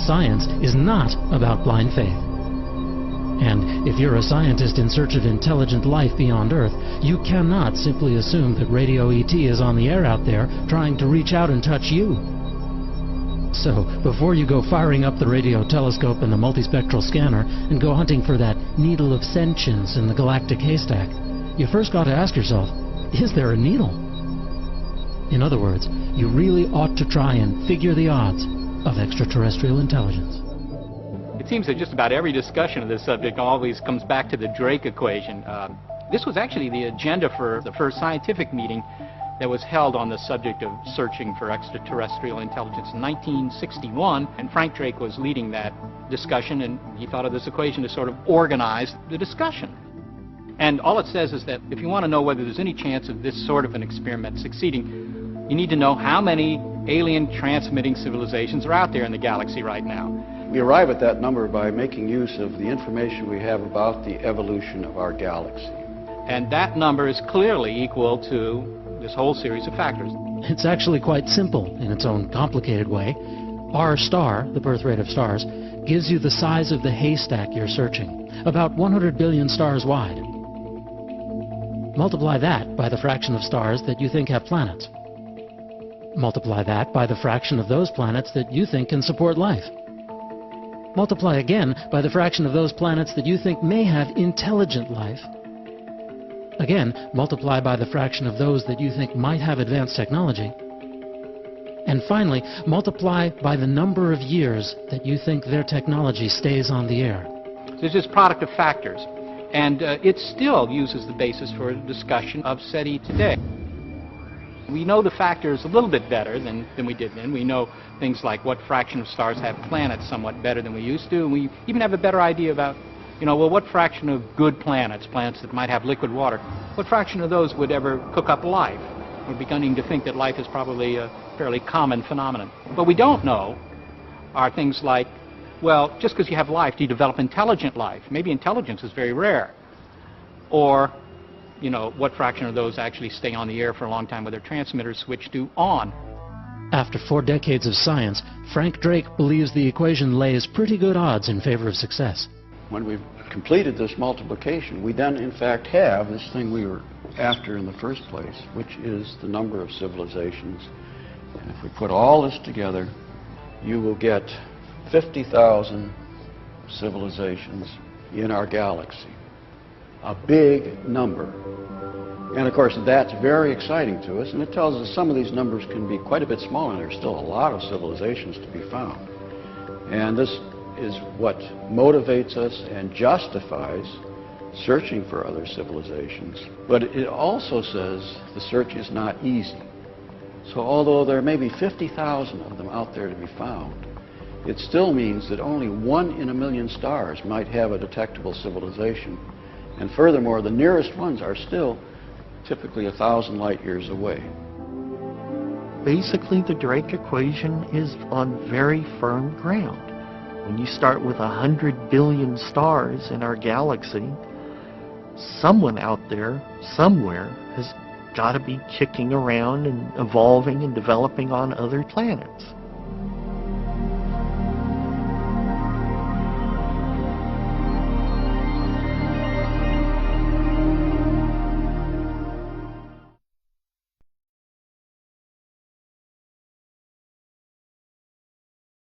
science is not about blind faith. And if you're a scientist in search of intelligent life beyond Earth, you cannot simply assume that Radio ET is on the air out there trying to reach out and touch you. So, before you go firing up the radio telescope and the multispectral scanner and go hunting for that needle of sentience in the galactic haystack, you first got to ask yourself, is there a needle? In other words, you really ought to try and figure the odds of extraterrestrial intelligence. It seems that just about every discussion of this subject always comes back to the Drake equation. This was actually the agenda for the first scientific meeting that was held on the subject of searching for extraterrestrial intelligence in 1961, and Frank Drake was leading that discussion, and he thought of this equation to sort of organize the discussion. And all it says is that if you want to know whether there's any chance of this sort of an experiment succeeding, you need to know how many alien transmitting civilizations are out there in the galaxy right now. We arrive at that number by making use of the information we have about the evolution of our galaxy. And that number is clearly equal to this whole series of factors. It's actually quite simple in its own complicated way. Our star, the birth rate of stars, gives you the size of the haystack you're searching, about 100 billion stars wide. Multiply that by the fraction of stars that you think have planets. Multiply that by the fraction of those planets that you think can support life. Multiply again by the fraction of those planets that you think may have intelligent life. Again, multiply by the fraction of those that you think might have advanced technology. And finally, multiply by the number of years that you think their technology stays on the air. There's this product of factors, and it still uses the basis for a discussion of SETI today. We know the factors a little bit better than we did then. We know things like what fraction of stars have planets somewhat better than we used to, and we even have a better idea about, well, what fraction of good planets that might have liquid water, what fraction of those would ever cook up life? We're beginning to think that life is probably a fairly common phenomenon. What we don't know are things like, well, just because you have life, do you develop intelligent life? Maybe intelligence is very rare. Or, what fraction of those actually stay on the air for a long time with their transmitters switched to on? After 4 decades of science, Frank Drake believes the equation lays pretty good odds in favor of success. When we've completed this multiplication, we then in fact have this thing we were after in the first place, which is the number of civilizations. And if we put all this together, you will get 50,000 civilizations in our galaxy. A big number. And of course that's very exciting to us, and it tells us some of these numbers can be quite a bit smaller, and there's still a lot of civilizations to be found. And this is what motivates us and justifies searching for other civilizations. But it also says the search is not easy. So although there may be 50,000 of them out there to be found, it still means that only 1 in a million stars might have a detectable civilization. And furthermore, the nearest ones are still typically 1,000 light years away. Basically, the Drake equation is on very firm ground. When you start with 100 billion stars in our galaxy, someone out there, somewhere, has got to be kicking around and evolving and developing on other planets.